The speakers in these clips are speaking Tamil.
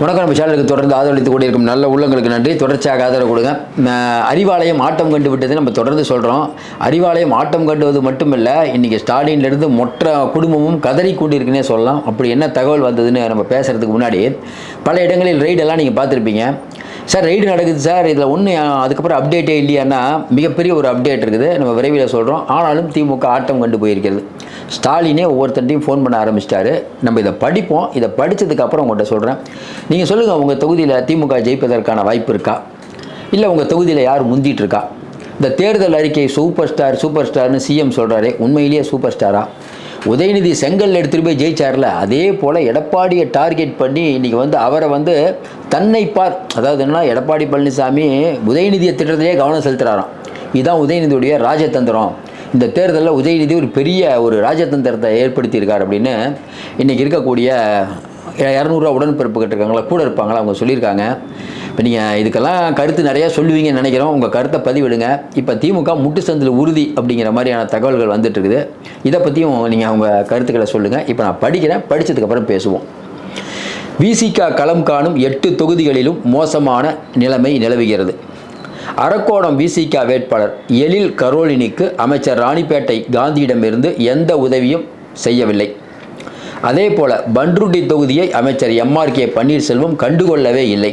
வணக்கம். நம்ம சேனலுக்கு தொடர்ந்து ஆதரவளித்து கொண்டிருக்கும் நல்ல உள்ளங்களுக்கு நன்றி. தொடர்ச்சியாக ஆதரவு கொடுங்க. அறிவாலயம் ஆட்டம் கண்டு விட்டது நம்ம தொடர்ந்து சொல்கிறோம். அறிவாலயம் ஆட்டம் கண்டுவது மட்டுமில்லை, இன்றைக்கி ஸ்டாலின்லேருந்து மொற்ற குடும்பமும் கதறி கொண்டிருக்குன்னே சொல்லலாம். அப்படி என்ன தகவல் வந்ததுன்னு நம்ம பேசுகிறதுக்கு முன்னாடி பல இடங்களில் ரெய்டெல்லாம் நீங்கள் பார்த்துருப்பீங்க. சார் ரெய்டு நடக்குது சார், இதில் ஒன்று அதுக்கப்புறம் அப்டேட்டே இல்லையான்னா மிகப்பெரிய ஒரு அப்டேட் இருக்குது, நம்ம விரைவில் சொல்கிறோம். ஆனாலும் திமுக ஆட்டம் கண்டு போயிருக்கிறது. ஸ்டாலினே ஒவ்வொருத்தட்டையும் ஃபோன் பண்ண ஆரம்பிச்சிட்டாரு. நம்ம இதை படிப்போம். இதை படித்ததுக்கப்புறம் உங்கள்கிட்ட சொல்கிறேன். நீங்கள் சொல்லுங்கள், உங்கள் தொகுதியில் திமுக ஜெயிப்பதற்கான வாய்ப்பு இருக்கா, இல்லை உங்கள் தொகுதியில் யார் முந்திட்டு இருக்கா? இந்த தேர்தல் அறிக்கை சூப்பர் ஸ்டார்னு சிஎம் சொல்கிறாரு, உண்மையிலேயே சூப்பர் ஸ்டாரா? உதயநிதி செங்கல் எடுத்துகிட்டு போய் ஜெயிச்சார்ல, அதே போல் எடப்பாடியை டார்கெட் பண்ணி இன்றைக்கி அவரை தன்னை அதாவது என்ன, எடப்பாடி பழனிசாமி உதயநிதியை திட்டத்திலே கவனம் செலுத்துகிறாராம். இதுதான் உதயநிதியுடைய ராஜதந்திரம். இந்த தேர்தலில் உதயநிதி ஒரு பெரிய ஒரு ராஜதந்திரத்தை ஏற்படுத்தியிருக்கார் அப்படின்னு இன்றைக்கி இருக்கக்கூடிய 200 உடன்பிறப்பு கட்டிருக்காங்களா, கூட இருப்பாங்களா, அவங்க சொல்லியிருக்காங்க. இப்போ நீங்கள் இதுக்கெல்லாம் கருத்து நிறையா சொல்லுவீங்கன்னு நினைக்கிறோம். உங்கள் கருத்தை பதிவிடுங்க. இப்போ திமுக முட்டு சந்தில் உறுதி அப்படிங்கிற மாதிரியான தகவல்கள் வந்துட்டு இருக்குது. இதை பற்றியும் நீங்கள் அவங்க கருத்துக்களை சொல்லுங்கள். இப்போ நான் படிக்கிறேன், படித்ததுக்கப்புறம் பேசுவோம். விசிக களம் காணும் 8 தொகுதிகளிலும் மோசமான நிலைமை நிலவுகிறது. அரக்கோணம் விசிக வேட்பாளர் எழில் கரோலினிக்கு அமைச்சர் ராணிப்பேட்டை காந்தியிடமிருந்து எந்த உதவியும் செய்யவில்லை. அதே போல பன்ருட்டி தொகுதியை அமைச்சர் MRK பன்னீர்செல்வம் கண்டுகொள்ளவே இல்லை.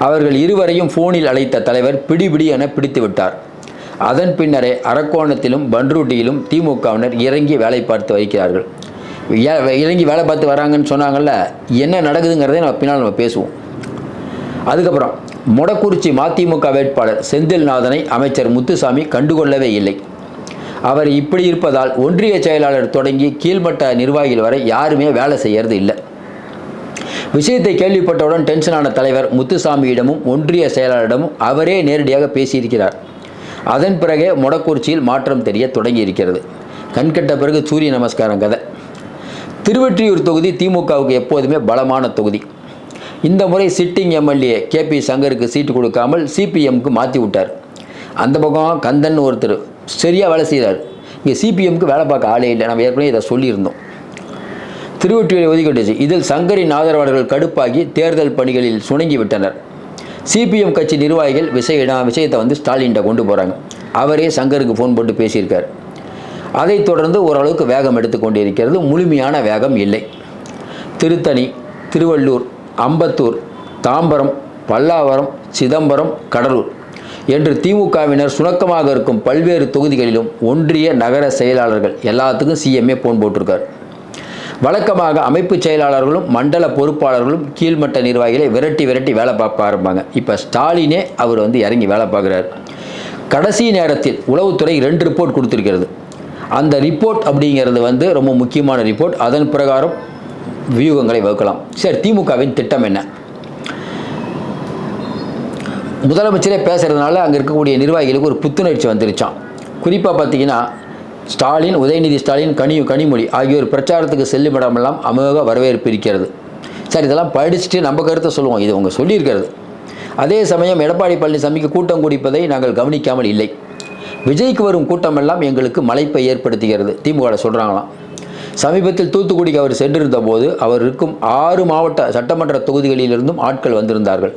அவர்கள் இருவரையும் ஃபோனில் அழைத்த தலைவர் பிடிபிடி என பிடித்து விட்டார். அதன் பின்னரே அரக்கோணத்திலும் பன்ருட்டியிலும் திமுகவினர் இறங்கி வேலை பார்த்து வைக்கிறார்கள். இறங்கி வேலை பார்த்து வராங்கன்னு சொன்னாங்கல்ல, என்ன நடக்குதுங்கிறதே நம்ம பேசுவோம். அதுக்கப்புறம் மொடக்குறிச்சி மதிமுக வேட்பாளர் செந்தில்நாதனை அமைச்சர் முத்துசாமி கண்டுகொள்ளவே இல்லை. அவர் இப்படி இருப்பதால் ஒன்றிய செயலாளர் தொடங்கி கீழ்மட்ட நிர்வாகிகள் வரை யாருமே வேலை செய்யறது இல்லை. விஷயத்தை கேள்விப்பட்டவுடன் டென்ஷனான தலைவர் முத்துசாமியிடமும் ஒன்றிய செயலாளரிடமும் அவரே நேரடியாக பேசியிருக்கிறார். அதன் பிறகே மொடக்குறிச்சியில் மாற்றம் தெரிய தொடங்கி இருக்கிறது. கண்கட்ட பிறகு சூரிய நமஸ்காரம் கதை. திருவெற்றியூர் தொகுதி திமுகவுக்கு எப்போதுமே பலமான தொகுதி. இந்த முறை சிட்டிங் MLA KP சங்கருக்கு சீட்டு கொடுக்காமல் CPMக்கு மாற்றி விட்டார். அந்த பக்கம் கந்தன் ஒருத்தர் சரியாக வேலை செய்கிறார். இங்கே CPMக்கு வேலை பார்க்க ஆளே இல்லை. நம்ம ஏற்கனவே இதை சொல்லியிருந்தோம். திருவொற்றியூரை ஒதுக்கிட்டுச்சு. இதில் சங்கரின் ஆதரவாளர்கள் கடுப்பாகி தேர்தல் பணிகளில் சுணங்கி விட்டனர். CPM கட்சி நிர்வாகிகள் விஷயத்தை ஸ்டாலின்கிட்ட கொண்டு போகிறாங்க. அவரே சங்கருக்கு ஃபோன் போட்டு பேசியிருக்கார். அதைத் தொடர்ந்து ஓரளவுக்கு வேகம் எடுத்துக்கொண்டு இருக்கிறது. முழுமையான வேகம் இல்லை. திருத்தணி, திருவள்ளூர், அம்பத்தூர், தாம்பரம், பல்லாவரம், சிதம்பரம், கடலூர் என்று திமுகவினர் சுணக்கமாக இருக்கும் பல்வேறு தொகுதிகளிலும் ஒன்றிய நகர செயலாளர்கள் எல்லாத்துக்கும் CMA போன் போட்டிருக்கார். வழக்கமாக அமைப்பு செயலாளர்களும் மண்டல பொறுப்பாளர்களும் கீழ்மட்ட நிர்வாகிகளை விரட்டி வேலை பார்க்க ஆரம்பிப்பாங்க. இப்போ ஸ்டாலினே அவர் இறங்கி வேலை பார்க்குறாரு. கடைசி நேரத்தில் உளவுத்துறை 2 ரிப்போர்ட் கொடுத்துருக்கிறது. அந்த ரிப்போர்ட் அப்படிங்கிறது ரொம்ப முக்கியமான ரிப்போர்ட். அதன் பிரகாரம் வியூகங்களை வகுக்கலாம். சரி, திமுகவின் திட்டம் என்ன? முதலமைச்சரே பேசுகிறதுனால அங்கே இருக்கக்கூடிய நிர்வாகிகளுக்கு ஒரு புத்துணர்ச்சி வந்துருச்சான். குறிப்பாக பார்த்தீங்கன்னா ஸ்டாலின், உதயநிதி ஸ்டாலின், கனிமொழி ஆகியோர் பிரச்சாரத்துக்கு செல்லும் இடமெல்லாம் அமோக வரவேற்பு இருக்கிறது. சரி, இதெல்லாம் படிச்சுட்டு நம்ம கருத்தை சொல்லுவோம். இது அவங்க சொல்லியிருக்கிறது. அதே சமயம் எடப்பாடி பழனிசாமிக்கு கூட்டம் கூடிப்பதை நாங்கள் கவனிக்காமல் இல்லை. விஜய்க்கு வரும் கூட்டமெல்லாம் எங்களுக்கு மலைப்பை ஏற்படுத்துகிறது திமுக சொல்கிறாங்களாம். சமீபத்தில் தூத்துக்குடிக்கு அவர் சென்றிருந்த போது அவர் இருக்கும் 6 மாவட்ட சட்டமன்ற தொகுதிகளிலிருந்தும் ஆட்கள் வந்திருந்தார்கள்.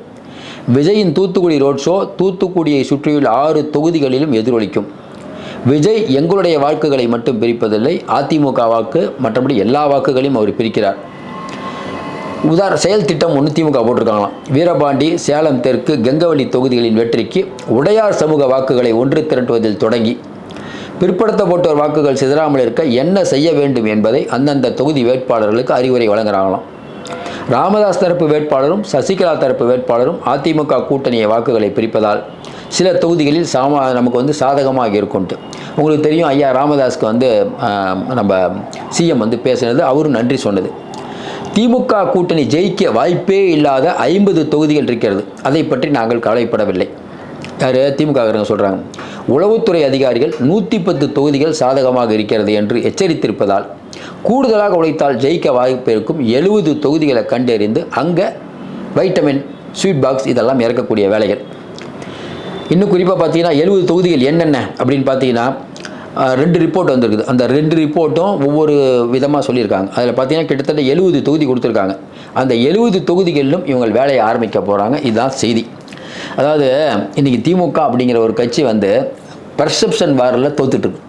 விஜயின் தூத்துக்குடி ரோட் ஷோ தூத்துக்குடியை சுற்றியுள்ள 6 தொகுதிகளிலும் எதிரொலிக்கும். விஜய் எங்களுடைய வாக்குகளை மட்டும் பிரிப்பதில்லை, அதிமுக வாக்கு மற்றபடி எல்லா வாக்குகளையும் அவர் பிரிக்கிறார். செயல் திட்டம் ஒன்று திமுக போட்டிருக்காங்களாம். வீரபாண்டி, சேலம் தெற்கு, கெங்கவல்லி தொகுதிகளின் வெற்றிக்கு உடையார் சமூக வாக்குகளை ஒன்று திரட்டுவதில் தொடங்கி பிற்படுத்தப்பட்டோர் வாக்குகள் சிதறாமல் இருக்க என்ன செய்ய வேண்டும் என்பதை அந்தந்த தொகுதி வேட்பாளர்களுக்கு அறிவுரை வழங்குகிறாங்களாம். ராமதாஸ் தரப்பு வேட்பாளரும் சசிகலா தரப்பு வேட்பாளரும் அதிமுக கூட்டணியை வாக்குகளை பிரிப்பதால் சில தொகுதிகளில் நமக்கு சாதகமாக இருக்கும்ட்டு. உங்களுக்கு தெரியும், ஐயா ராமதாஸ்க்கு நம்ம சிஎம் பேசினது, அவரும் நன்றி சொன்னது. திமுக கூட்டணி ஜெயிக்க வாய்ப்பே இல்லாத 50 தொகுதிகள் இருக்கிறது. அதை பற்றி நாங்கள் கவலைப்படவில்லை. யார்? திமுக சொல்கிறாங்க. உளவுத்துறை அதிகாரிகள் 110 தொகுதிகள் சாதகமாக இருக்கிறது என்று எச்சரித்திருப்பதால் கூடுதலாக உழைத்தால் ஜெயிக்க வாய்ப்பு இருக்கும் 70 தொகுதிகளை கண்டறிந்து அங்கே வைட்டமின், ஸ்வீட் பாக்ஸ் இதெல்லாம் இறக்கக்கூடிய வேலைகள். இன்னும் குறிப்பாக பார்த்தீங்கன்னா 70 தொகுதிகள் என்னென்ன அப்படின்னு பார்த்தீங்கன்னா 2 ரிப்போர்ட் வந்திருக்குது. அந்த 2 ரிப்போர்ட்டும் ஒவ்வொரு விதமாக சொல்லியிருக்காங்க. அதில் பார்த்தீங்கன்னா கிட்டத்தட்ட 70 தொகுதி கொடுத்துருக்காங்க. அந்த 70 தொகுதிகளிலும் இவங்க வேலையை ஆரம்பிக்க போகிறாங்க. இதுதான் செய்தி. அதாவது இன்றைக்கி திமுக அப்படிங்கிற ஒரு கட்சி வந்து பர்செப்ஷன் வாரில் தோத்துட்டுருக்கு.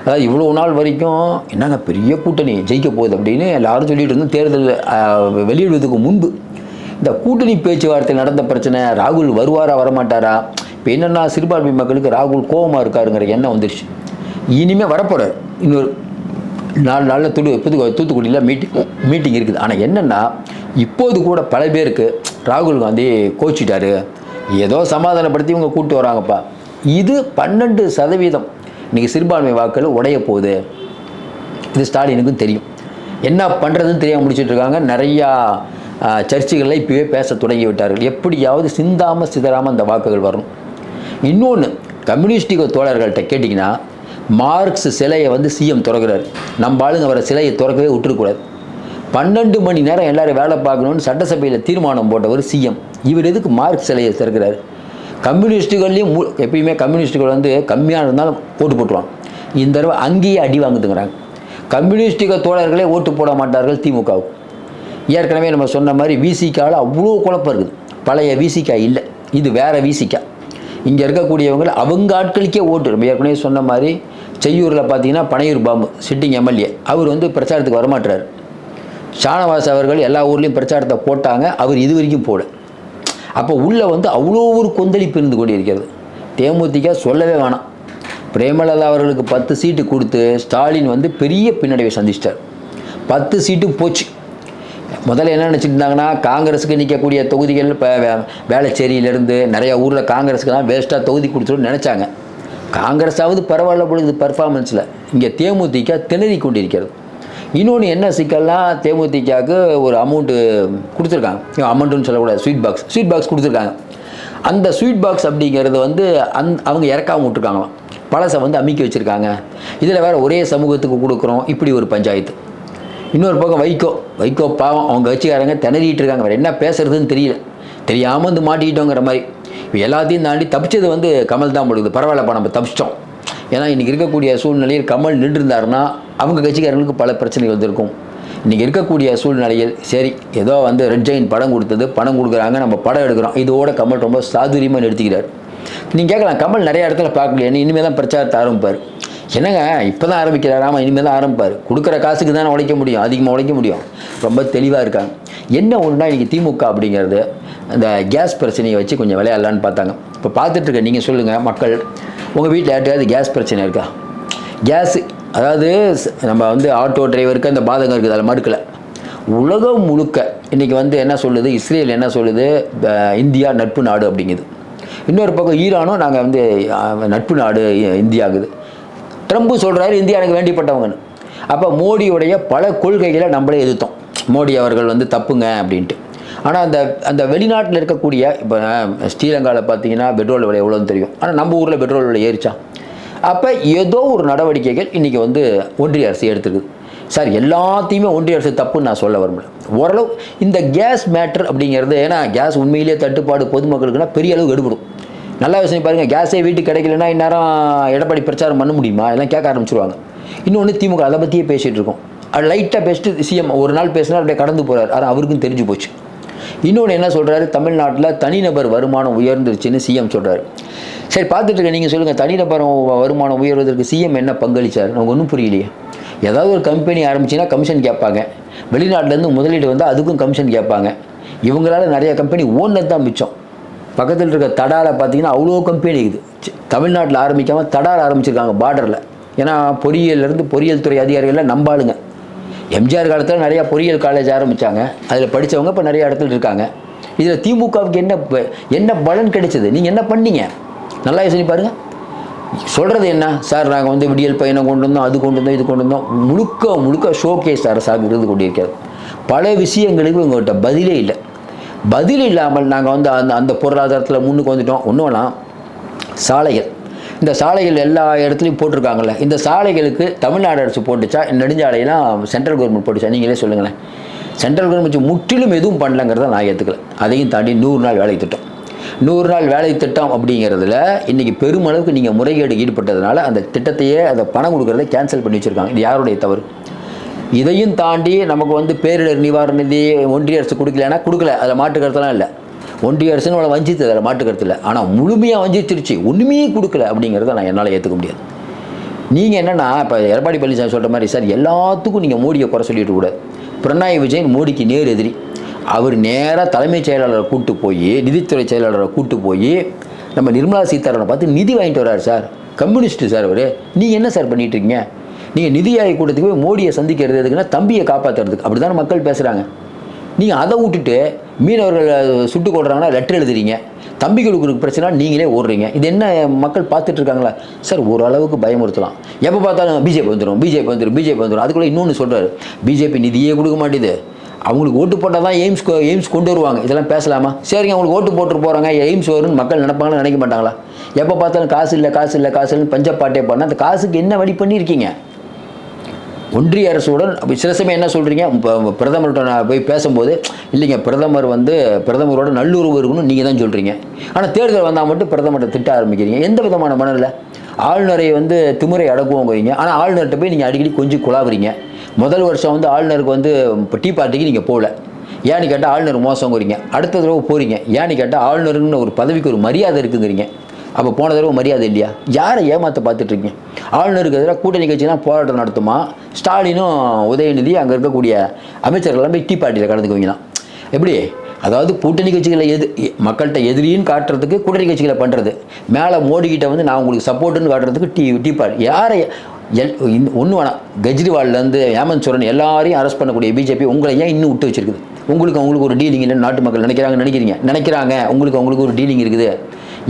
அதாவது இவ்வளோ நாள் வரைக்கும் என்னங்க பெரிய கூட்டணி ஜெயிக்க போகுது அப்படின்னு எல்லாரும் சொல்லிட்டு இருந்தோம். தேர்தல் வெளியிடுவதற்கு முன்பு இந்த கூட்டணி பேச்சுவார்த்தை நடந்த பிரச்சனை, ராகுல் வருவாரா வரமாட்டாரா, இப்போ என்னென்னா சிறுபான்மை மக்களுக்கு ராகுல் கோபமாக இருக்காருங்கிற எண்ணம் வந்துருச்சு. இனிமேல் வரப்போகிறார். இன்னொரு 4 நாளில் தூத்துக்குடியில் மீட்டிங் இருக்குது. ஆனால் என்னென்னா இப்போது கூட பல பேருக்கு ராகுல் காந்தி கோச்சிட்டாரு, ஏதோ சமாதானப்படுத்தி இவங்க கூப்பிட்டு வராங்கப்பா. இது 12% இன்றைக்கி சிறுபான்மை வாக்கள் உடைய போகுது. இது ஸ்டாலினுக்கும் தெரியும். என்ன பண்ணுறதுன்னு தெரியாமல் முடிச்சுட்ருக்காங்க. நிறையா சர்ச்சைகளில் இப்போவே பேச தொடங்கி விட்டார்கள். எப்படியாவது சிதாமல் அந்த வாக்குகள் வரணும். இன்னொன்று, கம்யூனிஸ்டிக தோழர்கள்ட்ட கேட்டிங்கன்னா மார்க்ஸ் சிலையை வந்து சிஎம் திறக்கிறார். நம்ம ஆளுங்க அவரை சிலையை திறக்கவே விட்டுருக்கூடாது. 12 மணி நேரம் எல்லோரும் வேலை பார்க்கணுன்னு சட்டசபையில் தீர்மானம் போட்டவர் சிஎம். இவர் எதுக்கு மார்க்ஸ் சிலையை திறக்கிறார்? கம்யூனிஸ்ட்டுகள்லேயும் எப்பயுமே கம்யூனிஸ்ட்டுகள் வந்து கம்மியாக இருந்தாலும் ஓட்டு போட்டுருவாங்க. இந்த தடவை அங்கேயே அடி வாங்குதுங்கிறாங்க. கம்யூனிஸ்டிக தோழர்களே ஓட்டு போட மாட்டார்கள் திமுகவுக்கு. ஏற்கனவே நம்ம சொன்ன மாதிரி விசிகாவில் அவ்வளோ குழப்பம் இருக்குது. பழைய விசிகா இல்லை, இது வேறு விசிகா. இங்கே இருக்கக்கூடியவங்க அவங்க ஆட்களுக்கே ஓட்டு. நம்ம ஏற்கனவே சொன்ன மாதிரி செய்யூரில் பார்த்தீங்கன்னா பனையூர் பாம்பு சிட்டிங் எம்எல்ஏ அவர் வந்து பிரச்சாரத்துக்கு வரமாட்டுறாரு. ஷானவாஸ் அவர்கள் எல்லா ஊர்லேயும் பிரச்சாரத்தை போட்டாங்க, அவர் இது வரைக்கும் போட. அப்போ உள்ளே வந்து அவ்வளோ ஒரு கொந்தளிப்பு இருந்து கொண்டு இருக்கிறது. தேமுதிக சொல்லவே வேணாம். பிரேமலதா அவர்களுக்கு 10 சீட்டு கொடுத்து ஸ்டாலின் வந்து பெரிய பின்னடைவை சந்திச்சிட்டார். 10 சீட்டும் போச்சு. முதல்ல என்ன நினச்சிட்டு இருந்தாங்கன்னா காங்கிரஸுக்கு நிற்கக்கூடிய தொகுதிகள் இப்போ வேளச்சேரியிலேருந்து நிறையா ஊரில் காங்கிரஸுக்கு தான் வேஸ்ட்டாக தொகுதி கொடுத்துருன்னு நினச்சாங்க. காங்கிரஸாவது பரவாயில்ல பொழுது பர்ஃபார்மன்ஸில். இங்கே தேமுதிக திணறி கொண்டிருக்கிறது. இன்னொன்று என்ன சிக்கல்லாம், தேமுதிகவுக்கு ஒரு அமௌண்ட்டு கொடுத்துருக்காங்க. அமௌண்ட்டுன்னு சொல்லக்கூடாது, ஸ்வீட் பாக்ஸ் கொடுத்துருக்காங்க. அந்த ஸ்வீட் பாக்ஸ் அப்படிங்கிறது வந்து அவங்க இறக்காம விட்டுருக்காங்களாம். பழசை வந்து அமுக்கி வச்சுருக்காங்க. இதில் வேறு ஒரே சமூகத்துக்கு கொடுக்குறோம், இப்படி ஒரு பஞ்சாயத்து. இன்னொரு பக்கம் வைகோ பாவம், அவங்க கட்சிக்காரங்க திணறிட்டு இருக்காங்க. வேறு என்ன பேசுறதுன்னு தெரியாமல் வந்து மாட்டிக்கிட்டோங்கிற மாதிரி. இப்போ எல்லாத்தையும் தாண்டி தப்பிச்சது வந்து கமல் தான் போடுது. பரவாயில்லப்பா நம்ம தப்பிச்சிட்டோம். ஏன்னா இன்றைக்கி இருக்கக்கூடிய சூழ்நிலையில் கமல் நின்றுருந்தாருன்னா அவங்க கட்சிக்காரங்களுக்கு பல பிரச்சனைகள் வந்திருக்கும். இன்றைக்கி இருக்கக்கூடிய சூழ்நிலையில் சரி ஏதோ வந்து ரெட் ஜெயின் படம் கொடுத்தது, பணம் கொடுக்குறாங்க, நம்ம படம் எடுக்கிறோம், இதோட கமல் ரொம்ப சாதுரியமாக நிறுத்திக்கிறார். நீங்கள் கேட்கலாம், கமல் நிறைய இடத்துல பார்க்கலையே, இனிமேல் தான் பிரச்சாரத்தை ஆரம்பிப்பார். என்னங்க இப்போ தான் ஆரம்பிக்கிறாராமா, இனிமேல் தான் ஆரம்பிப்பார். கொடுக்குற காசுக்கு தானே உழைக்க முடியும், அதிகமாக உழைக்க முடியும். ரொம்ப தெளிவாக இருக்காங்க. என்ன ஒன்றுனா இன்றைக்கி திமுக அப்படிங்கிறது அந்த கேஸ் பிரச்சனையை வச்சு கொஞ்சம் விளையாடலான்னு பார்த்தாங்க. இப்போ பார்த்துட்ருக்க நீங்கள் சொல்லுங்கள், மக்கள் உங்கள் வீட்டில் யார்ட்டையாவது கேஸ் பிரச்சனை இருக்கா? கேஸு அதாவது நம்ம வந்து ஆட்டோ டிரைவருக்கு அந்த பாதகம் இருக்குது, அதில் மறுக்கலை. உலகம் முழுக்க இன்றைக்கி வந்து என்ன சொல்லுது, இஸ்ரேல் என்ன சொல்லுது, இந்தியா நட்பு நாடு அப்படிங்குது. இன்னொரு பக்கம் ஈரானும் நாங்கள் வந்து நட்பு நாடு இந்தியாகுது. ட்ரம்ப்பு சொல்கிறாரு இந்தியா எனக்கு வேண்டிப்பட்டவங்கன்னு. அப்போ மோடியுடைய பல கொள்கைகளை நம்மளே எதிர்த்தோம். மோடி அவர்கள் வந்து தப்புங்க அப்படின்ட்டு. ஆனால் அந்த வெளிநாட்டில் இருக்கக்கூடிய இப்போ ஸ்ரீலங்காவில் பார்த்தீங்கன்னா பெட்ரோல் விலை எவ்வளோன்னு தெரியும். ஆனால் நம்ம ஊரில் பெட்ரோல் விலை ஏறிச்சா? அப்போ ஏதோ ஒரு நடவடிக்கைகள் இன்றைக்கி வந்து ஒன்றிய அரசு எடுத்துருக்குது. சார் எல்லாத்தையுமே ஒன்றிய அரசு தப்புன்னு நான் சொல்ல வரல. ஓரளவு இந்த கேஸ் மேட்டர் அப்படிங்கிறது, ஏன்னா கேஸ் உண்மையிலேயே தட்டுப்பாடு பொதுமக்களுக்குன்னா பெரிய அளவு எடுபடும். நல்லா யோசனை பாருங்கள், கேஸே வீட்டுக்கு கிடைக்கலன்னா இந்நேரம் எடப்பாடி பிரச்சாரம் பண்ண முடியுமா? எல்லாம் கேட்க ஆரம்பிச்சிருவாங்க. இன்னொன்று திமுக அதை பற்றியே பேசிகிட்டு இருக்கோம். அது லைட்டாக பேசிட்டு சிஎம் ஒரு நாள் பேசினா அப்படியே கடந்து போகிறார். அது அவருக்கும் தெரிஞ்சு போச்சு. இன்னொன்று என்ன சொல்கிறாரு, தமிழ்நாட்டில் தனிநபர் வருமானம் உயர்ந்துருச்சுன்னு சிஎம் சொல்கிறாரு. சரி பார்த்துட்டு இருக்க, நீங்கள் சொல்லுங்கள், தனிநபர் வருமானம் உயர்வதற்கு சிஎம் என்ன பங்களிச்சார்? நமக்கு ஒன்றும் புரியலையே. ஏதாவது ஒரு கம்பெனி ஆரம்பிச்சின்னா கமிஷன் கேட்பாங்க, வெளிநாட்டிலேருந்து முதலீடு வந்தால் அதுக்கும் கமிஷன் கேட்பாங்க. இவங்களால நிறைய கம்பெனி ஓனர் தான் மிச்சம். பக்கத்தில் இருக்க தடாவில் பார்த்தீங்கன்னா அவ்வளோ கம்பெனி இருக்குது. தமிழ்நாட்டில் ஆரம்பிக்காமல் தடாவில் ஆரம்பிச்சிருக்காங்க பார்டரில். ஏன்னா பொறியியல் துறை அதிகாரிகள்லாம் நம்பாளுங்க. எம்ஜிஆர் காலத்தில் நிறையா பொறியியல் காலேஜ் ஆரம்பித்தாங்க, அதில் படித்தவங்க இப்போ நிறைய இடத்துல இருக்காங்க. இதில் திமுகவுக்கு என்ன பலன் கிடைச்சது? நீங்கள் என்ன பண்ணீங்க? நல்லா யோசனை பாருங்கள். சொல்கிறது என்ன சார், நாங்கள் வந்து விடியல் பயணம் கொண்டு வந்தோம், அது கொண்டு வந்தோம், இது கொண்டு வந்தோம். முழுக்க ஷோகேஸ் அரசாக இருந்து கொண்டிருக்கிறது. பல விஷயங்களுக்கு உங்கள்கிட்ட பதிலே இல்லை. பதில் இல்லாமல் நாங்கள் வந்து அந்த பொருளாதாரத்தில் முன்னுக்கு வந்துட்டோம். ஒன்றும் சாலைகள், இந்த சாலைகள் எல்லா இடத்துலையும் போட்டிருக்காங்கல்ல, இந்த சாலைகளுக்கு தமிழ்நாடு அரசு போட்டுச்சா, நெடுஞ்சாலையெல்லாம் சென்ட்ரல் கவர்மெண்ட் போட்டுச்சா? நீங்களே சொல்லுங்களேன். சென்ட்ரல் கவர்மெண்ட் முற்றிலும் எதுவும் பண்ணலங்கிறத நான் ஏற்றுக்கல. அதையும் தாண்டி 100 நாள் வேலை திட்டம், 100 நாள் வேலை திட்டம் அப்படிங்கிறதுல இன்றைக்கி பெருமளவுக்கு நீங்கள் முறைகேடு ஈடுபட்டதுனால அந்த திட்டத்தையே, அந்த பணம் கொடுக்குறத கேன்சல் பண்ணி வச்சுருக்காங்க. இது யாருடைய தவறு? இதையும் தாண்டி நமக்கு வந்து பேரிடர் நிவாரண நிதி ஒன்றிய அரசு கொடுக்கலன்னா கொடுக்கல, அதில் மாற்று கருத்தெல்லாம் இல்லை. ஒன்றிய அரசுன்னு அவளை வஞ்சித்து, அதில் மாற்று கருத்து இல்லை. ஆனால் முழுமையாக வஞ்சிச்சிருச்சு, ஒன்றுமே கொடுக்கல அப்படிங்கிறத நான் என்னால் ஏற்றுக்க முடியாது. நீங்கள் என்னென்னா இப்போ எடப்பாடி பழனிசாமி சொல்கிற மாதிரி சார் எல்லாத்துக்கும் நீங்கள் மோடியை குறை சொல்லிட்டு கூட. பினராயி விஜயன் மோடிக்கு நேர் எதிரி. அவர் நேராக தலைமைச் செயலாளரை கூப்பிட்டு போய், நிதித்துறை செயலாளரை கூப்பிட்டு போய் நம்ம நிர்மலா சீதாராமனை பார்த்து நிதி வாங்கிட்டு வர்றாரு சார். கம்யூனிஸ்ட்டு சார் அவர். நீங்கள் என்ன சார் பண்ணிட்டு இருக்கீங்க? நீங்கள் நிதி ஆயோக் கூட்டத்துக்கு போய் மோடியை சந்திக்கிறது எதுக்குன்னா தம்பியை காப்பாற்றுறதுக்கு. அப்படி தானே மக்கள் பேசுகிறாங்க. நீங்கள் அதை விட்டுட்டு மீனவர்கள் சுட்டு கொள்றாங்கன்னா லெட்டர் எழுதுறீங்க. தம்பிகளுக்கு பிரச்சனை நீங்களே ஓடுறீங்க. இது என்ன மக்கள் பார்த்துட்டு இருக்காங்களா சார்? ஓரளவுக்கு பயமுறுத்தலாம். எப்போ பார்த்தாலும் பிஜேபி வந்துடும், பிஜேபி வந்துடும், பிஜேபி வந்துடும். அதுக்குள்ளே இன்னொன்று சொல்கிறாரு, பிஜேபி நிதியே கொடுக்க மாட்டேது, அவங்களுக்கு ஓட்டு போட்டால் தான் எய்ம்ஸ் கொண்டு வருவாங்க. இதெல்லாம் பேசலாமா? சரிங்க, அவங்களுக்கு ஓட்டு போட்டு போகிறாங்க, எய்ம்ஸ் வரும்னு மக்கள் நினைப்பாங்கன்னு நினைக்க மாட்டாங்களா? எப்போ பார்த்தாலும் காசு இல்லை காசு இல்லை காசு இல்லைன்னு பஞ்சப்பாட்டே பண்ணால் அந்த காசுக்கு என்ன வழி பண்ணியிருக்கீங்க? ஒன்றிய அரசுடன் சில சமயம் என்ன சொல்கிறீங்க, இப்போ பிரதமர்கிட்ட நான் போய் பேசும்போது இல்லைங்க பிரதமரோட நல்லுறவு இருக்கணும்னு நீங்கள் தான் சொல்கிறீங்க. ஆனால் தேர்தல் வந்தால் மட்டும் பிரதமர்கிட்ட திட்ட ஆரம்பிக்கிறீங்க. எந்த விதமான மனநிலை? ஆளுநரை திமுறை அடக்குவோங்கிறீங்க. ஆனால் ஆளுநர்கிட்ட போய் நீங்கள் அடிக்கடி கொஞ்சம் குழாவுறீங்க. முதல் வருஷம் ஆளுநருக்கு இப்போ டீ பார்ட்டிக்கு நீங்கள் போகல, ஏன்னு கேட்டால் ஆளுநர் மோசங்கிறீங்க. அடுத்த தடவை போகிறீங்க, ஏன்னு கேட்டால் ஆளுநருன்னு ஒரு பதவிக்கு ஒரு மரியாதை இருக்குங்கிறீங்க. அப்போ போன தடவை மரியாதை இல்லையா? யாரை ஏமாற்ற பார்த்துட்ருக்கீங்க? ஆளுநருக்கு எதிராக கூட்டணி கட்சிலாம் போராட்டம் நடத்துமா? ஸ்டாலினும் உதயநிதி அங்கே இருக்கக்கூடிய அமைச்சர்கள்லாம் போய் டீ பார்ட்டியில் கலந்துக்குவீங்களாம். எப்படி? அதாவது கூட்டணி கட்சிகளை மக்கள்கிட்ட எதிரின்னு காட்டுறதுக்கு கூட்டணி கட்சிகளை பண்ணுறது, மேலே மோடிக்கிட்ட நான் உங்களுக்கு சப்போர்ட்டுன்னு காட்டுறதுக்கு டீ பார்ட்டி. யாரை ஒன்று வேணாம், கெஜ்ரிவால்லேருந்து ஹேமந்த் சோரன் எல்லாரையும் அரெஸ்ட் பண்ணக்கூடிய பிஜேபி உங்களை ஏன் இன்னும் விட்டு வச்சிருக்குது? அவங்களுக்கு ஒரு டீலிங் இல்லைன்னு நாட்டு மக்கள் நினைக்கிறாங்க. அவங்களுக்கு ஒரு டீலிங் இருக்குது.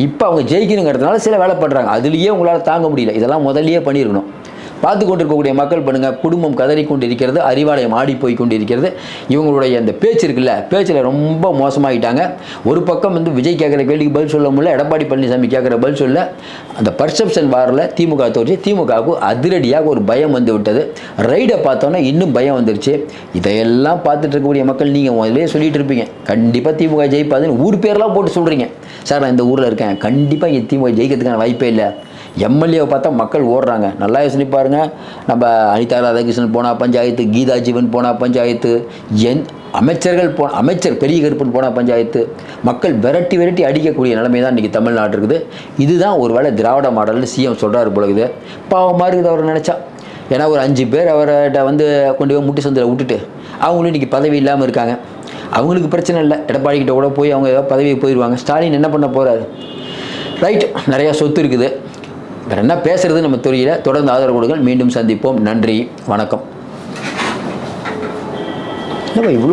இப்போ அவங்க ஜெயிக்கணுங்கிறதுனால சில வேலை பண்ணுறாங்க. அதுலேயே உங்களால் தாங்க முடியல. இதெல்லாம் முதல்லையே பண்ணியிருக்கணும். பார்த்து கொண்டிருக்கக்கூடிய மக்கள் பண்ணுங்கள், குடும்பம் கதறி கொண்டு இருக்கிறது, அறிவாலயம் ஆடி போய் கொண்டு இருக்கிறது. இவங்களுடைய அந்த பேச்சு இருக்குல்ல, பேச்சில் ரொம்ப மோசமாகிட்டாங்க. ஒரு பக்கம் விஜய் கேட்குற கேள்விக்கு பதில் சொல்ல முடியல, எடப்பாடி பழனிசாமி கேட்குற பதில் சொல்ல, அந்த பர்செப்ஷன் வாரில் திமுக தோற்று, திமுகவுக்கு அதிரடியாக ஒரு பயம் வந்து விட்டது. ரைடை பார்த்தோன்னா இன்னும் பயம் வந்துருச்சு. இதையெல்லாம் பார்த்துட்டு இருக்கக்கூடிய மக்கள் நீங்கள் முதலே சொல்லிட்டு இருப்பீங்க கண்டிப்பாக திமுக ஜெயிப்பாதுன்னு ஊர் பேரெலாம் போட்டு சொல்கிறீங்க. சார் நான் இந்த ஊரில் இருக்கேன், கண்டிப்பாக இங்கே திமுக ஜெயிக்கிறதுக்கான வாய்ப்பே இல்லை. எம்எல்ஏவை பார்த்தா மக்கள் ஓடுறாங்க. நல்லா யோசனை பாருங்கள். நம்ம அனிதா ராதாகிருஷ்ணன் போனால் பஞ்சாயத்து, கீதா ஜீவன் போனால் பஞ்சாயத்து, அமைச்சர்கள் அமைச்சர் பெரிய கருப்பன் போனால் பஞ்சாயத்து. மக்கள் விரட்டி அடிக்கக்கூடிய நிலைமை தான் இன்றைக்கி தமிழ்நாடு இருக்குது. இதுதான் ஒரு வேளை திராவிட மாடல்னு சிஎம் சொல்கிறாரு போல இருக்குது. பாவமாக இருக்குது அவர் நினச்சா. ஏன்னா ஒரு 5 பேர் அவர்கிட்ட கொண்டு போய் முட்டி சந்தில் விட்டுட்டு அவங்களும் இன்றைக்கி பதவி இல்லாமல் இருக்காங்க. அவங்களுக்கு பிரச்சனை இல்லை, எடப்பாடி கிட்ட கூட போய் அவங்க ஏதாவது பதவியை போயிடுவாங்க. ஸ்டாலின் என்ன பண்ண போகிறாரு? ரைட், நிறையா சொத்து இருக்குது, வேறு என்ன பேசுகிறது நம்ம தெரியல. தொடர்ந்து ஆதரவு கொடுங்கள். மீண்டும் சந்திப்போம். நன்றி, வணக்கம். இவ்வளோ